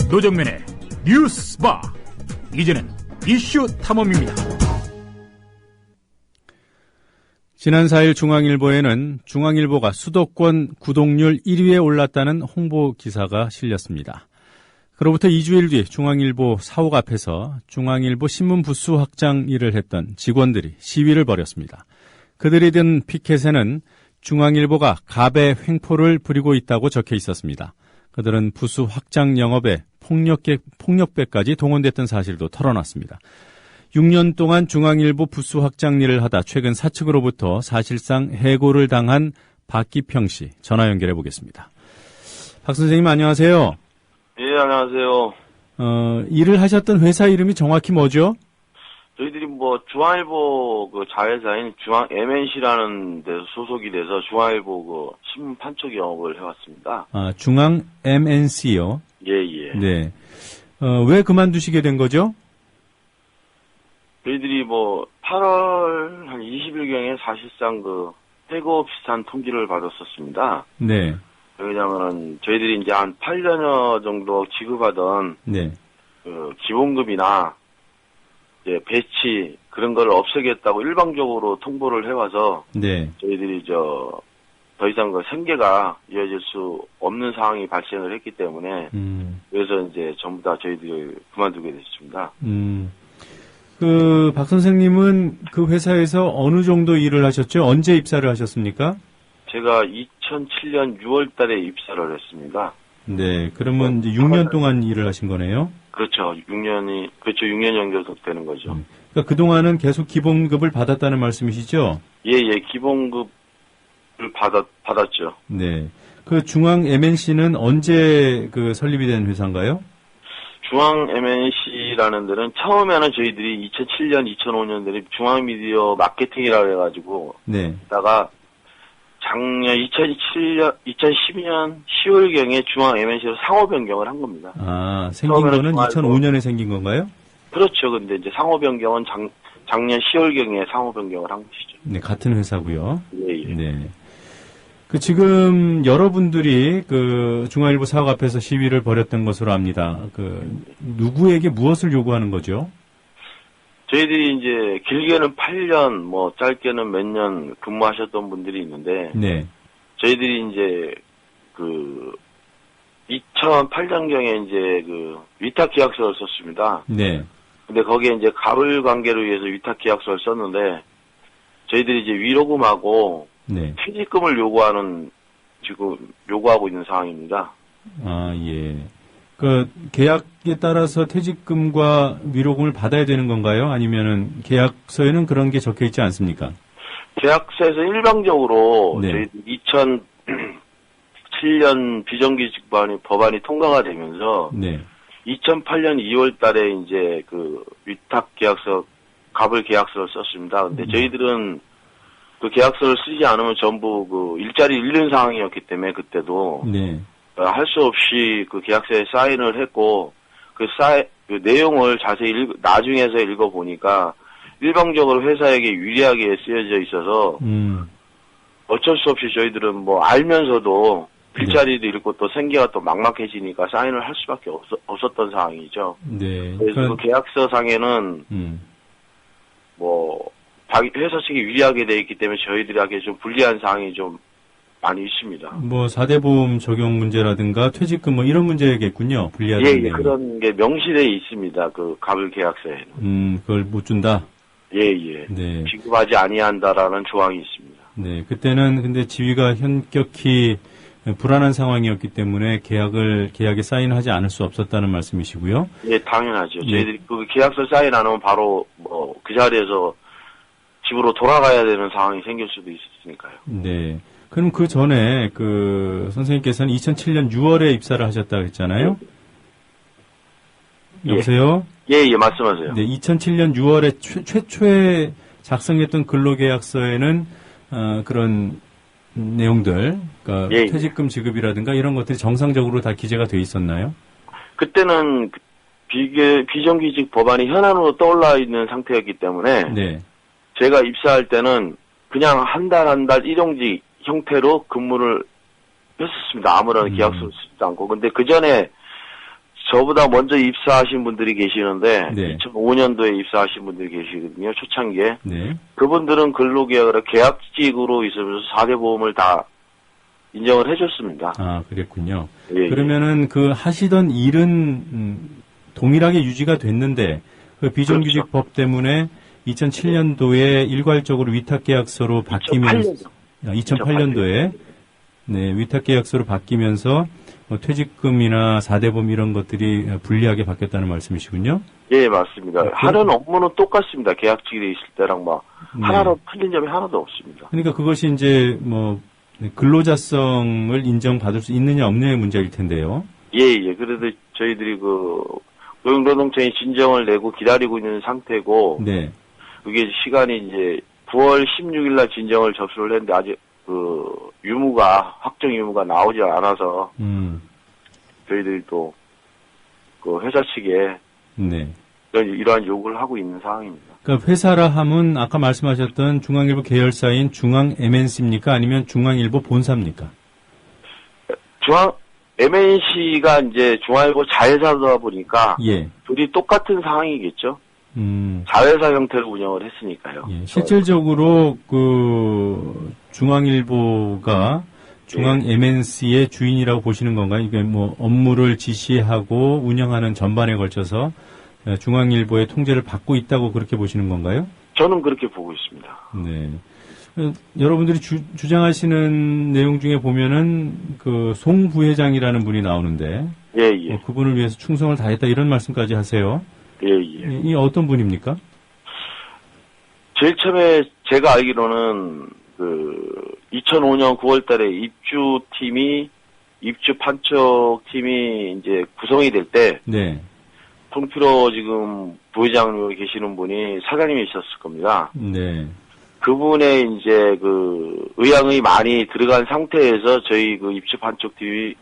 노정면의 뉴스바. 이제는 이슈 탐험입니다. 지난 4일 중앙일보에는 중앙일보가 수도권 구독률 1위에 올랐다는 홍보 기사가 실렸습니다. 그로부터 2주일 뒤 중앙일보 사옥 앞에서 중앙일보 신문 부수 확장 일을 했던 직원들이 시위를 벌였습니다. 그들이 든 피켓에는 중앙일보가 갑의 횡포를 부리고 있다고 적혀 있었습니다. 그들은 부수 확장 영업에 폭력배까지 동원됐던 사실도 털어놨습니다. 6년 동안 중앙일보 부수 확장 일을 하다 최근 사측으로부터 사실상 해고를 당한 박기평 씨 전화 연결해 보겠습니다. 박 선생님 안녕하세요. 예, 안녕하세요. 일을 하셨던 회사 이름이 정확히 뭐죠? 저희들이 중앙일보 그 자회사인 중앙 MNC라는 데서 소속이 돼서 중앙일보 그 신문 판촉 영업을 해왔습니다. 아, 중앙 MNC요? 예, 예. 네. 왜 그만두시게 된 거죠? 저희들이 8월 한 20일경에 사실상 그 해고 비슷한 통지를 받았었습니다. 네. 왜냐면은 저희들이 이제 한 8년여 정도 지급하던 네. 그 기본급이나 이제 배치 그런 걸 없애겠다고 일방적으로 통보를 해와서 네. 저희들이 더 이상 그 생계가 이어질 수 없는 상황이 발생을 했기 때문에 그래서 이제 전부 다 저희들이 그만두게 됐습니다. 박 선생님은 그 회사에서 어느 정도 일을 하셨죠? 언제 입사를 하셨습니까? 제가 2007년 6월 달에 입사를 했습니다. 네, 그러면 이제 6년 동안 일을 하신 거네요? 그렇죠. 6년 정도 되는 거죠. 그러니까 그동안은 계속 기본급을 받았다는 말씀이시죠? 예, 기본급을 받았죠. 네. 그 중앙 MNC는 언제 설립이 된 회사인가요? 중앙 MNC라는 데는 처음에는 저희들이 2007년, 2005년들에 중앙미디어 마케팅이라고 해가지고, 네. 다가 작년 2012년 10월경에 중앙 MNC로 상호 변경을 한 겁니다. 아, 생긴 거는 2005년에 생긴 건가요? 그렇죠. 근데 이제 상호 변경은 작년 10월경에 상호 변경을 한 것이죠. 네, 같은 회사고요. 예. 네. 지금 여러분들이 중앙일보 사옥 앞에서 시위를 벌였던 것으로 압니다. 누구에게 무엇을 요구하는 거죠? 저희들이 이제 길게는 8년, 짧게는 몇 년 근무하셨던 분들이 있는데, 네. 저희들이 이제 2008년경에 이제 위탁 계약서를 썼습니다. 네. 근데 거기에 이제 갑을 관계로 위해서 위탁 계약서를 썼는데, 저희들이 이제 위로금하고 네. 퇴직금을 요구하고 있는 상황입니다. 아, 예. 계약에 따라서 퇴직금과 위로금을 받아야 되는 건가요? 아니면은 계약서에는 그런 게 적혀 있지 않습니까? 계약서에서 일방적으로 네. 저희 2007년 비정규직 법안이 통과가 되면서 네. 2008년 2월 달에 이제 위탁 계약서, 갑을 계약서를 썼습니다. 근데 저희들은 그 계약서를 쓰지 않으면 전부 일자리 잃는 상황이었기 때문에 그때도 네. 할 수 없이 그 계약서에 사인을 했고 그 내용을 자세히 나중에서 읽어보니까 일방적으로 회사에게 유리하게 쓰여져 있어서 어쩔 수 없이 저희들은 알면서도 일자리도 잃고 또 생계가 또 막막해지니까 사인을 할 수밖에 없었던 상황이죠. 네. 그래서 그 계약서 상에는 회사 측이 유리하게 돼 있기 때문에 저희들에게 좀 불리한 사항이 좀 많이 있습니다. 4대 보험 적용 문제라든가 퇴직금 이런 문제겠군요. 불리한 예, 그런 게 명시되어 있습니다. 갑을 계약서에는. 그걸 못 준다? 예. 네. 지급하지 아니한다라는 조항이 있습니다. 네. 그때는 근데 지위가 현격히 불안한 상황이었기 때문에 계약에 사인하지 않을 수 없었다는 말씀이시고요. 예, 당연하죠. 네. 저희들이 계약서 사인 안 하면 바로 그 자리에서 집으로 돌아가야 되는 상황이 생길 수도 있으니까요. 네. 그럼 그 전에 선생님께서는 2007년 6월에 입사를 하셨다고 했잖아요. 예. 여보세요? 예, 말씀하세요. 네, 2007년 6월에 최초에 작성했던 근로계약서에는 그런 내용들, 그러니까 예. 퇴직금 지급이라든가 이런 것들이 정상적으로 다 기재가 돼 있었나요? 그때는 비정규직 법안이 현안으로 떠올라 있는 상태였기 때문에 네. 제가 입사할 때는 그냥 한 달 일용직 형태로 근무를 했었습니다. 아무런 계약서를 쓰지도 않고. 근데 그 전에 저보다 먼저 입사하신 분들이 계시는데 네. 2005년도에 입사하신 분들이 계시거든요. 초창기에. 네. 그분들은 근로계약으로 계약직으로 있으면서 4대 보험을 다 인정을 해줬습니다. 아, 그랬군요. 예, 그러면은 그 하시던 일은 동일하게 유지가 됐는데 그 비정규직법 때문에 2007년도에 일괄적으로 위탁계약서로 바뀌면서 2008년도에 네, 위탁계약서로 바뀌면서 퇴직금이나 4대 보험 이런 것들이 불리하게 바뀌었다는 말씀이시군요. 예, 맞습니다. 하는 업무는 똑같습니다. 계약직에 있을 때랑 하나로 틀린 점이 하나도 없습니다. 그러니까 그것이 이제 근로자성을 인정받을 수 있느냐 없느냐의 문제일 텐데요. 예. 그래도 저희들이 고용노동청이 진정을 내고 기다리고 있는 상태고, 네. 그게 시간이 이제 9월 16일 날 진정을 접수를 했는데 아직 확정 유무가 나오지 않아서, 저희들이 또, 회사 측에, 네. 이러한 요구를 하고 있는 상황입니다. 그러니까 회사라 함은 아까 말씀하셨던 중앙일보 계열사인 중앙 MNC입니까? 아니면 중앙일보 본사입니까? MNC가 이제 중앙일보 자회사다 보니까, 예. 둘이 똑같은 상황이겠죠? 자회사 형태로 운영을 했으니까요. 예. 실질적으로 중앙일보가 중앙 MNC의 주인이라고 보시는 건가요? 이게 업무를 지시하고 운영하는 전반에 걸쳐서 중앙일보의 통제를 받고 있다고 그렇게 보시는 건가요? 저는 그렇게 보고 있습니다. 네. 여러분들이 주장하시는 내용 중에 보면은 송 부회장이라는 분이 나오는데, 예. 그분을 위해서 충성을 다했다 이런 말씀까지 하세요. 예. 이 어떤 분입니까? 제일 처음에 제가 알기로는 2005년 9월달에 입주 판촉팀이 이제 구성이 될 때, 네. 송필호 지금 부회장으로 계시는 분이 사장님이셨을 겁니다. 네. 그분의 이제 의향이 많이 들어간 상태에서 저희 입주 판촉팀이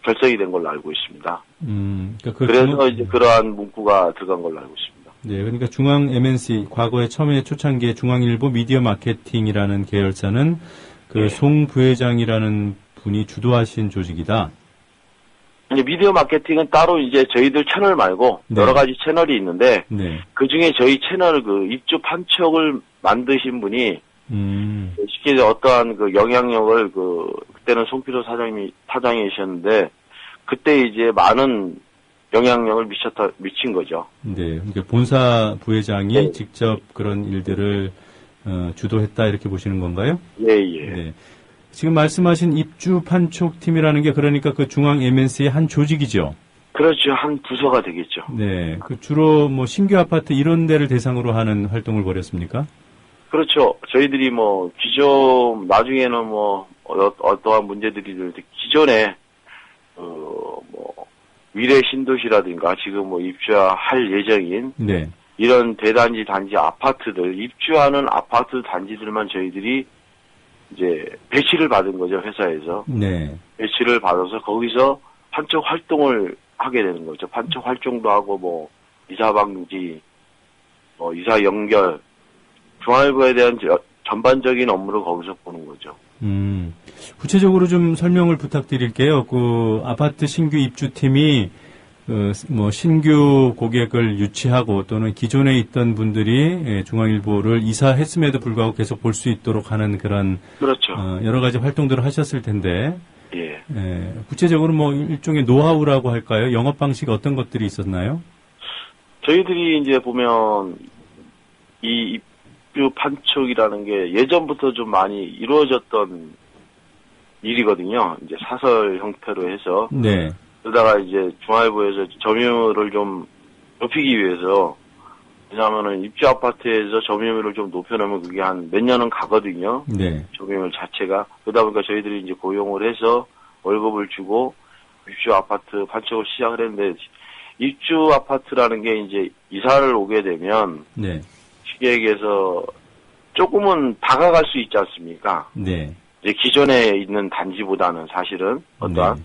결성이 된 걸로 알고 있습니다. 그러니까 그래서 이제 그러한 문구가 들어간 걸로 알고 있습니다. 네, 그러니까 중앙 MNC 과거에 처음에 초창기에 중앙일보 미디어 마케팅이라는 계열사는 송 부회장이라는 분이 주도하신 조직이다. 이제 미디어 마케팅은 따로 이제 저희들 채널 말고 네. 여러 가지 채널이 있는데 네. 그 중에 저희 채널 입주 판촉을 만드신 분이 쉽게 이제 어떠한 영향력을 그때는 송필호 사장이셨는데 그때 이제 많은 영향력을 미친 거죠. 네, 그러니까 본사 부회장이 네. 직접 그런 일들을 주도했다 이렇게 보시는 건가요? 예. 네. 지금 말씀하신 입주 판촉팀이라는 게 그러니까 중앙 MNC의 한 조직이죠. 그렇죠. 한 부서가 되겠죠. 네, 주로 신규 아파트 이런 데를 대상으로 하는 활동을 벌였습니까? 그렇죠. 저희들이 기존 나중에는 어떠한 문제들이 있는데 기존에 미래 신도시라든가 지금 입주할 예정인 네. 이런 대단지 단지 아파트들 입주하는 아파트 단지들만 저희들이 이제 배치를 받은 거죠. 회사에서. 네. 배치를 받아서 거기서 판촉 활동을 하게 되는 거죠. 판촉 활동도 하고 이사 방지, 이사 연결, 중앙일보에 대한 전반적인 업무를 거기서 보는 거죠. 구체적으로 좀 설명을 부탁드릴게요. 아파트 신규 입주팀이 신규 고객을 유치하고 또는 기존에 있던 분들이 중앙일보를 이사했음에도 불구하고 계속 볼 수 있도록 하는 그런 그렇죠. 여러 가지 활동들을 하셨을 텐데 예. 구체적으로 일종의 노하우라고 할까요? 영업 방식 어떤 것들이 있었나요? 저희들이 이제 보면 이 입주 판촉이라는 게 예전부터 좀 많이 이루어졌던 일이거든요. 이제 사설 형태로 해서. 네. 그러다가 이제 중앙일보에서 점유율을 좀 높이기 위해서, 왜냐하면은 입주 아파트에서 점유율을 좀 높여놓으면 그게 한 몇 년은 가거든요. 네. 점유율 자체가. 그러다 보니까 저희들이 이제 고용을 해서 월급을 주고 입주 아파트 판촉을 시작을 했는데, 입주 아파트라는 게 이제 이사를 오게 되면, 네. 쉽게 얘기해서 조금은 다가갈 수 있지 않습니까? 네. 이제 기존에 있는 단지보다는 사실은 어떠한 네.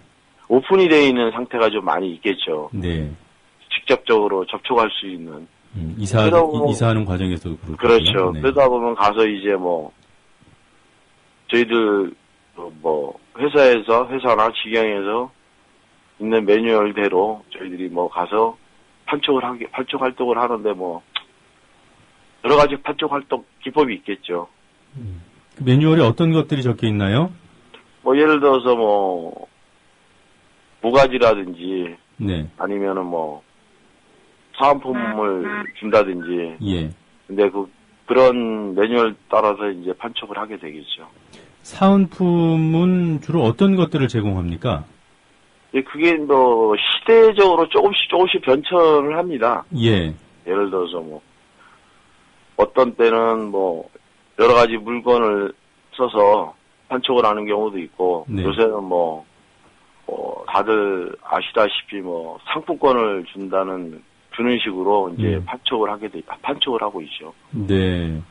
오픈이 되어 있는 상태가 좀 많이 있겠죠. 네. 직접적으로 접촉할 수 있는. 이사하는 과정에서도 그렇죠. 그렇죠. 네. 그러다 보면 가서 이제 저희들 회사나 직영에서 있는 매뉴얼대로 저희들이 뭐 가서 판촉 활동을 하는데 뭐 여러 가지 판촉 활동 기법이 있겠죠. 그 매뉴얼에 어떤 것들이 적혀 있나요? 뭐 예를 들어서 뭐 모가지라든지 네. 아니면은 뭐 사은품을 준다든지. 예. 근데 그런 매뉴얼 따라서 이제 판촉을 하게 되겠죠. 사은품은 주로 어떤 것들을 제공합니까? 예, 그게 뭐 시대적으로 조금씩 변천을 합니다. 예. 예를 들어서 뭐 어떤 때는 뭐 여러 가지 물건을 써서 판촉을 하는 경우도 있고, 네. 요새는 뭐 다들 아시다시피 뭐 상품권을 주는 식으로 이제 판촉을 하고 있죠. 네.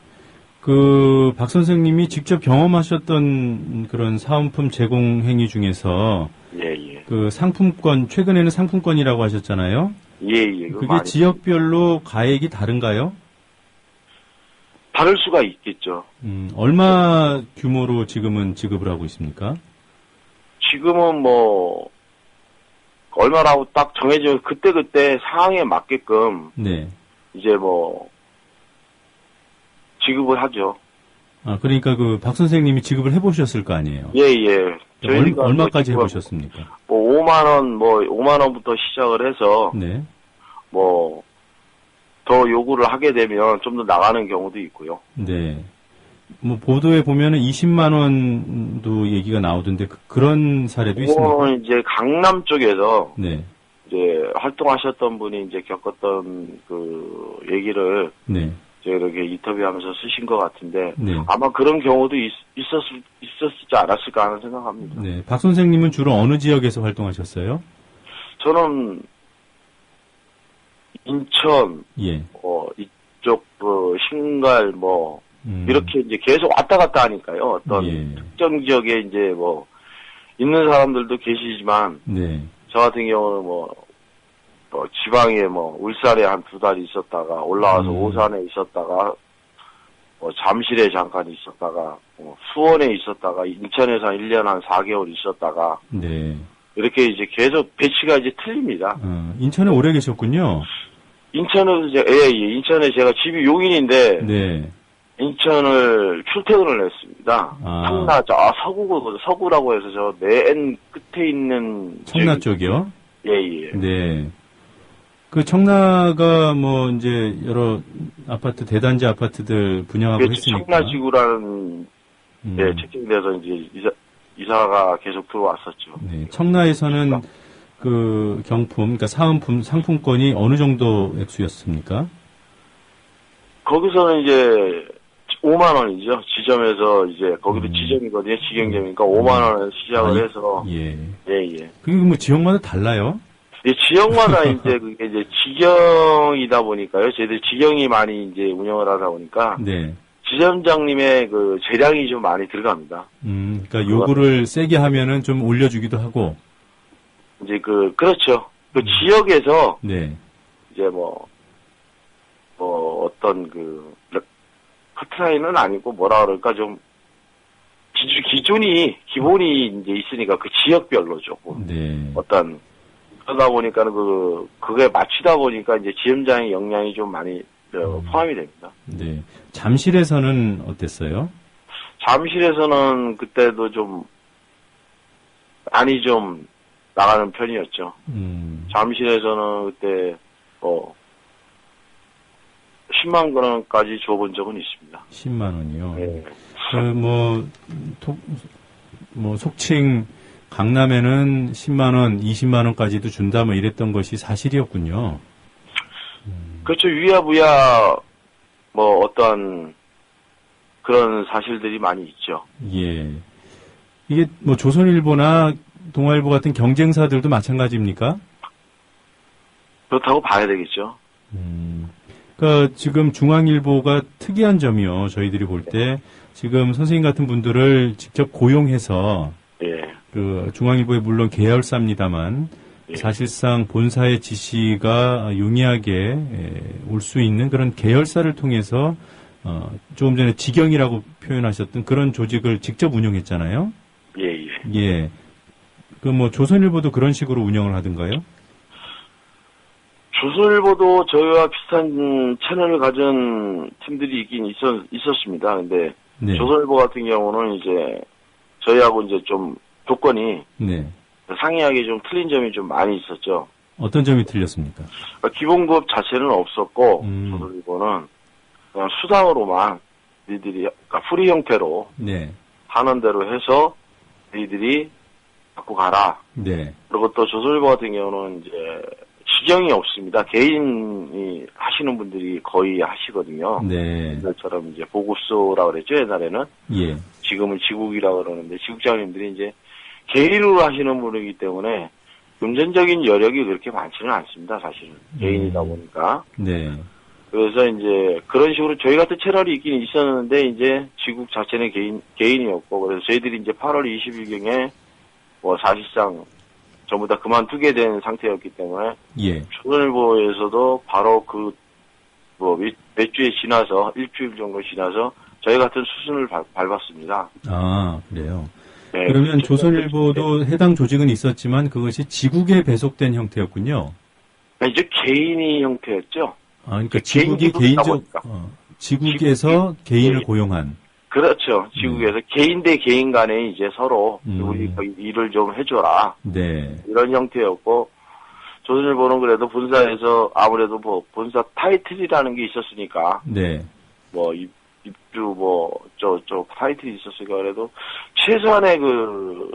박 선생님이 직접 경험하셨던 그런 사은품 제공 행위 중에서 예. 최근에는 상품권이라고 하셨잖아요. 예. 그게 지역별로 가액이 다른가요? 다를 수가 있겠죠. 얼마 규모로 지금은 지급을 하고 있습니까? 지금은 뭐 얼마라고 딱 정해져 그때 상황에 맞게끔 네. 이제 뭐 지급을 하죠. 아, 그러니까 박 선생님이 지급을 해보셨을 거 아니에요? 예. 저희가 얼마까지 해보셨습니까? 뭐 5만 원부터 시작을 해서 네. 뭐 더 요구를 하게 되면 좀 더 나가는 경우도 있고요. 네. 뭐 보도에 보면은 20만 원도 얘기가 나오던데 그런 사례도 있습니까? 이제 강남 쪽에서 네. 이제 활동하셨던 분이 이제 겪었던 그 얘기를 네. 제가 이렇게 인터뷰하면서 쓰신 것 같은데 네. 아마 그런 경우도 있었지 않았을까 하는 생각합니다. 네. 박 선생님은 주로 어느 지역에서 활동하셨어요? 저는 인천, 예. 이쪽 신갈 이렇게 이제 계속 왔다 갔다 하니까요. 어떤 예. 특정 지역에 이제 뭐 있는 사람들도 계시지만 네. 저 같은 경우는 지방에 울산에 한 2달 있었다가 올라와서 오산에 있었다가 잠실에 잠깐 있었다가 수원에 있었다가 인천에서 1년 한 4개월 있었다가 네. 이렇게 이제 계속 배치가 이제 틀립니다. 인천에 오래 계셨군요. 인천에 제가 집이 용인인데 네. 인천을 출퇴근을 했습니다. 청라 서구라고 해서 저 맨 끝에 있는 청라 쪽이요? 예. 네. 그 청라가 이제 여러 아파트 대단지 아파트들 분양하고 했으니까. 청라지구라는 책정돼서 이제 이사가 계속 들어왔었죠. 네. 청라에서는 그러니까 사은품 상품권이 어느 정도 액수였습니까? 거기서는 이제 5만 원이죠. 지점에서 이제 거기도 지점이거든요. 직영점이니까 5만 원을 시작을 해서 예. 그게 지역마다 달라요? 예, 지역마다 이제 그게 이제 지경이다 보니까요. 저희들 지경이 많이 이제 운영을 하다 보니까 네. 지점장님의 그 재량이 좀 많이 들어갑니다. 그러니까 요구를 세게 하면은 좀 올려주기도 하고. 이제 그렇죠. 지역에서 네. 이제 어떤 커트라인은 아니고 뭐라 그럴까 좀 기본이 이제 있으니까 그 지역별로 조금 네. 그러다 보니까는 그게 맞추다 보니까 이제 지점장의 역량이 좀 많이 포함이 됩니다. 네. 잠실에서는 어땠어요? 잠실에서는 그때도 좀 많이 좀 나가는 편이었죠. 잠실에서는 그때 10만 원까지 줘본 적은 있습니다. 10만 원이요? 네. 속칭 강남에는 10만 원, 20만 원까지도 준다 이랬던 것이 사실이었군요. 그렇죠. 유야부야 어떠한 그런 사실들이 많이 있죠. 예. 이게 조선일보나 동아일보 같은 경쟁사들도 마찬가지입니까? 그렇다고 봐야 되겠죠. 그러니까 지금 중앙일보가 특이한 점이요. 저희들이 볼 때 지금 선생님 같은 분들을 직접 고용해서 중앙일보에 물론 계열사입니다만 사실상 본사의 지시가 용이하게 올 수 있는 그런 계열사를 통해서 조금 전에 지경이라고 표현하셨던 그런 조직을 직접 운영했잖아요. 예. 그 뭐 조선일보도 그런 식으로 운영을 하던가요? 조선일보도 저희와 비슷한 채널을 가진 팀들이 있긴 있었습니다. 근데 네. 조선일보 같은 경우는 이제 저희하고 이제 좀 조건이 네. 상이하게 좀 틀린 점이 좀 많이 있었죠. 어떤 점이 틀렸습니까? 그러니까 기본급 자체는 없었고 조선일보는 그냥 수당으로만 너희들이 그러니까 프리 형태로 네. 하는 대로 해서 너희들이 갖고 가라. 네. 그리고 또 조선일보 같은 경우는 이제 지정이 없습니다. 개인이 하시는 분들이 거의 하시거든요. 네. 옛날처럼 이제 보급소라고 그랬죠, 옛날에는. 예. 지금은 지국이라고 그러는데, 지국장님들이 이제 개인으로 하시는 분이기 때문에 금전적인 여력이 그렇게 많지는 않습니다, 사실은. 개인이다 보니까. 네. 그래서 이제 그런 식으로 저희 같은 채널이 있긴 있었는데, 이제 지국 자체는 개인이었고, 그래서 저희들이 이제 8월 20일경에 뭐 사실상 전부 다 그만두게 된 상태였기 때문에 예. 조선일보에서도 바로 그 뭐 몇 주에 지나서 일주일 정도 지나서 저희 같은 수순을 밟았습니다. 아, 그래요. 네, 그러면 조선일보도 해당 조직은 있었지만 그것이 지국에 배속된 형태였군요. 이제 개인이 형태였죠. 아, 그러니까 지국이 지국에서 개인을 네. 고용한. 그렇죠. 지국에서 개인 대 개인 간에 이제 서로 우리 일을 좀 해줘라. 네. 이런 형태였고, 조선일보는 그래도 본사에서 아무래도 뭐 본사 타이틀이라는 게 있었으니까. 네. 뭐 입주 뭐 타이틀이 있었으니까 그래도 최소한의 그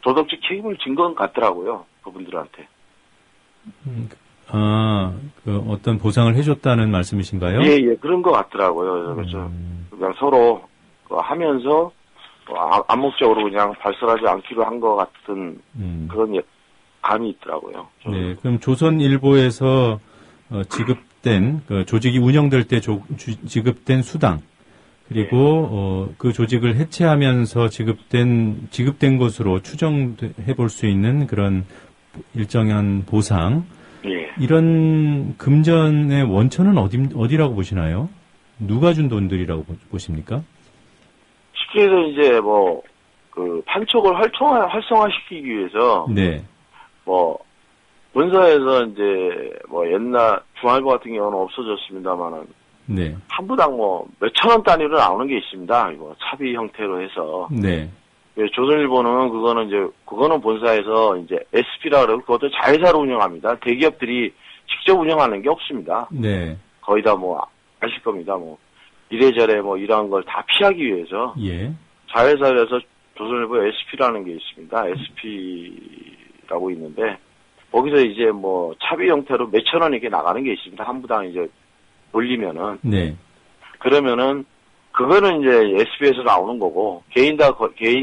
도덕적 책임을 진 건 같더라고요. 그분들한테. 아, 그 어떤 보상을 해줬다는 말씀이신가요? 예, 그런 것 같더라고요. 그래서 그냥 서로 하면서 암묵적으로 그냥 발설하지 않기로 한 것 같은 그런 감이 있더라고요. 네, 그럼 조선일보에서 지급된 그 조직이 운영될 때 지급된 수당 그리고 그 조직을 해체하면서 지급된 것으로 추정해 볼 수 있는 그런 일정한 보상. 예. 이런 금전의 원천은 어디라고 보시나요? 누가 준 돈들이라고 보십니까? 쉽게 해서 이제 뭐 그 판촉을 활성화시키기 위해서 네. 뭐 본사에서 이제 뭐 옛날 중앙일보 같은 경우는 없어졌습니다만은 네. 한부당 뭐 몇천 원 단위로 나오는 게 있습니다. 이거 차비 형태로 해서. 네. 조선일보는 그거는 본사에서 이제 SP라 그러고 그것도 자회사로 운영합니다. 대기업들이 직접 운영하는 게 없습니다. 네. 거의 다 뭐 아실 겁니다. 뭐 이래저래 뭐 이러한 걸 다 피하기 위해서 예. 자회사에서 조선일보 SP라는 게 있습니다. SP라고 있는데 거기서 이제 뭐 차비 형태로 몇천 원 이렇게 나가는 게 있습니다. 한 부당 이제 돌리면은. 네. 그러면은 그거는 이제 SP에서 나오는 거고 개인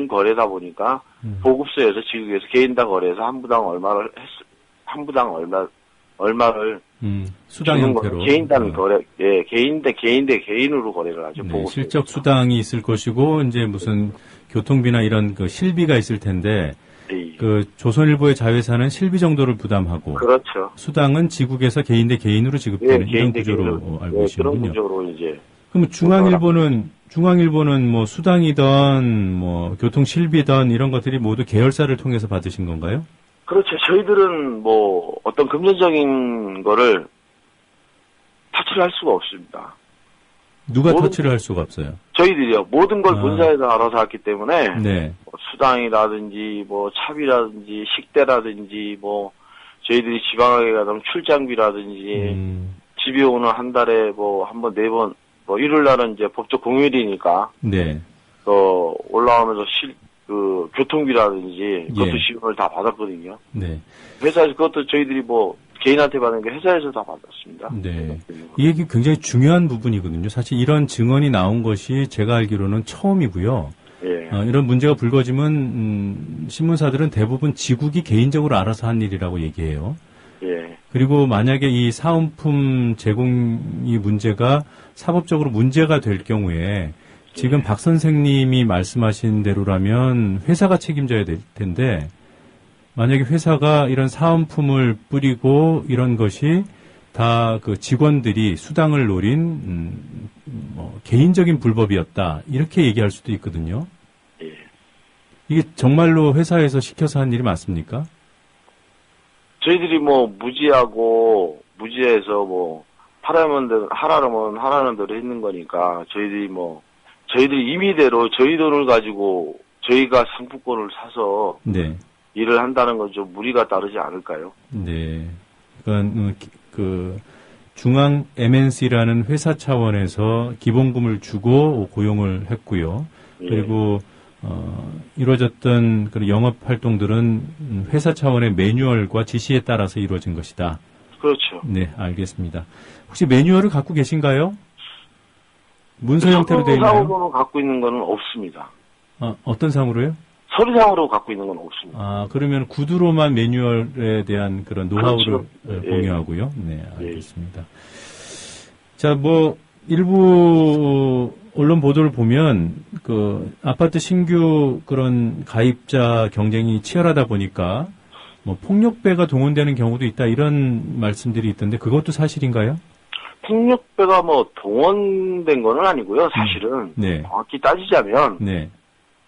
거래다 보니까 보급소에서 지국에서 개인 다 거래해서 한 부당 얼마를 수당 형태로 개인단 거래 개인 대 개인으로 거래를 하죠. 네, 실적 수당이 있을 것이고 이제 무슨 교통비나 이런 그 실비가 있을 텐데 그 조선일보의 자회사는 실비 정도를 부담하고 그렇죠. 수당은 지국에서 개인 대 개인으로 지급되는 이런 구조로 알고 계시는군요. 그런 구조로 이제. 그럼 중앙일보는 뭐 수당이든 뭐 교통 실비든 이런 것들이 모두 계열사를 통해서 받으신 건가요? 그렇죠. 저희들은 뭐 어떤 금전적인 거를 터치를 할 수가 없습니다. 누가 터치를 할 수가 없어요? 저희들이요. 모든 걸 본사에서 알아서 했기 때문에 네. 뭐 수당이라든지 뭐 차비라든지 식대라든지 뭐 저희들이 지방에 가면 출장비라든지 집에 오는 한 달에 뭐 한 번, 네 번 뭐 일요일 날은 이제 법적 공휴일이니까 네. 올라오면서 그 교통비라든지 그것도 예. 지원을 다 받았거든요. 네. 회사에서 그것도 저희들이 뭐 개인한테 받는 게 회사에서 다 받았습니다. 네. 이 얘기 굉장히 중요한 부분이거든요. 사실 이런 증언이 나온 것이 제가 알기로는 처음이고요. 예. 이런 문제가 불거지면 신문사들은 대부분 지국이 개인적으로 알아서 한 일이라고 얘기해요. 예. 그리고 만약에 이 사은품 제공이 문제가 사법적으로 문제가 될 경우에 지금 박 선생님이 말씀하신 대로라면 회사가 책임져야 될 텐데 만약에 회사가 이런 사은품을 뿌리고 이런 것이 다 그 직원들이 수당을 노린 뭐 개인적인 불법이었다 이렇게 얘기할 수도 있거든요. 예. 이게 정말로 회사에서 시켜서 한 일이 맞습니까? 저희들이 무지해서 하라는 대로 했는 거니까, 저희들이 임의대로 저희 돈을 가지고 저희가 상품권을 사서 네. 일을 한다는 건 좀 무리가 따르지 않을까요? 네. 그러니까 중앙 MNC라는 회사 차원에서 기본금을 주고 고용을 했고요. 예. 그리고 이루어졌던 그런 영업 활동들은 회사 차원의 매뉴얼과 지시에 따라서 이루어진 것이다. 그렇죠. 네, 알겠습니다. 혹시 매뉴얼을 갖고 계신가요? 문서 형태로 되어 있나요? 서류상으로 갖고 있는 건 없습니다. 어떤 상으로요? 서류상으로 갖고 있는 건 없습니다. 그러면 구두로만 매뉴얼에 대한 그런 노하우를 그렇죠. 공유하고요. 네, 알겠습니다. 자, 일부 언론 보도를 보면 아파트 신규 그런 가입자 경쟁이 치열하다 보니까 폭력배가 동원되는 경우도 있다 이런 말씀들이 있던데 그것도 사실인가요? 폭력배가 동원된 건 아니고요. 사실은 네. 정확히 따지자면 네.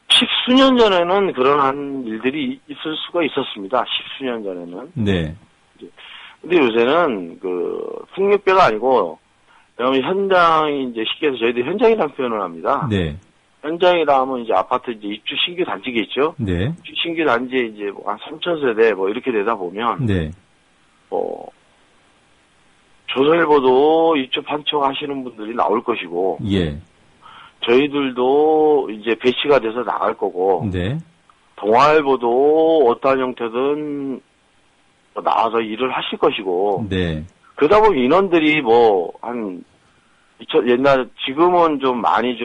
십수년 전에는 그런 일들이 있을 수가 있었습니다. 십수년 전에는. 네. 근데 요새는 폭력배가 아니고 왜냐면 현장이 쉽게 해서 저희들 현장이라는 표현을 합니다. 네. 현장이라 하면 아파트 입주 신규 단지겠죠. 네. 신규 단지에 한 3,000세대 이렇게 되다 보면 네. 조선일보도 입주 판촉하시는 분들이 나올 것이고. 예. 저희들도 이제 배치가 돼서 나갈 거고. 네. 동아일보도 어떠한 형태든 나와서 일을 하실 것이고. 네. 그러다 보면 인원들이 지금은 좀 많이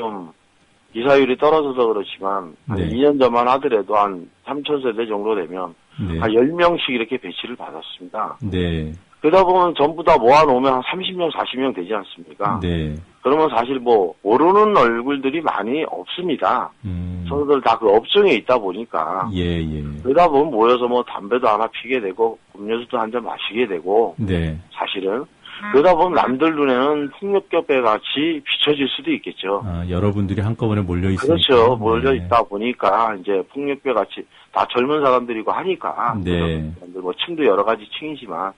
이사율이 떨어져서 그렇지만, 한 2년 전만 하더라도 한 3,000세대 정도 되면, 네. 한 10명씩 이렇게 배치를 받았습니다. 네. 그러다 보면 전부 다 모아놓으면 한 30명, 40명 되지 않습니까? 네. 그러면 사실 모르는 얼굴들이 많이 없습니다. 서로들 다 그 업종에 있다 보니까. 예. 그러다 보면 모여서 담배도 하나 피게 되고, 음료수도 한 잔 마시게 되고. 네. 사실은. 그러다 보면 남들 눈에는 폭력배 같이 비춰질 수도 있겠죠. 여러분들이 한꺼번에 몰려 있으니까. 그렇죠. 몰려 있다 보니까 이제 폭력배 같이 다 젊은 사람들이고 하니까. 네. 층도 여러 가지 층이지만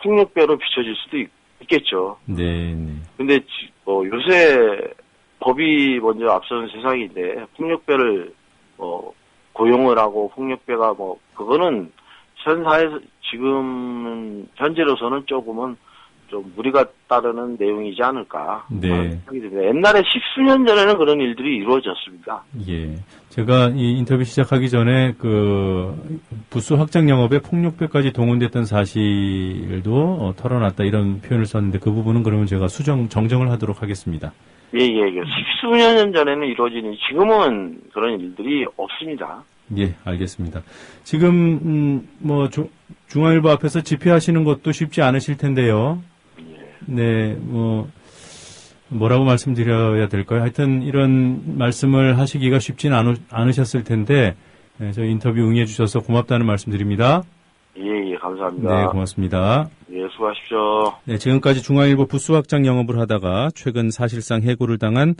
폭력배로 비춰질 수도 있겠죠. 네. 근데 요새 법이 먼저 앞서는 세상인데 폭력배를 고용을 하고 폭력배가 그거는 현사에서 지금 현재로서는 조금은 좀 무리가 따르는 내용이지 않을까. 네. 옛날에 십수년 전에는 그런 일들이 이루어졌습니다. 예. 제가 이 인터뷰 시작하기 전에 부수 확장 영업에 폭력배까지 동원됐던 사실도 털어놨다 이런 표현을 썼는데 그 부분은 그러면 제가 정정을 하도록 하겠습니다. 예. 십수년 전에는 이루어지는 지금은 그런 일들이 없습니다. 예, 알겠습니다. 지금 중앙일보 앞에서 집회하시는 것도 쉽지 않으실 텐데요. 네, 뭐라고 말씀드려야 될까요? 하여튼 이런 말씀을 하시기가 쉽지는 않으셨을 텐데, 저희 인터뷰 응해주셔서 고맙다는 말씀드립니다. 예, 감사합니다. 네, 고맙습니다. 예, 수고하십시오. 네, 지금까지 중앙일보 부수 확장 영업을 하다가 최근 사실상 해고를 당한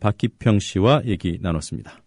박기평 씨와 얘기 나눴습니다.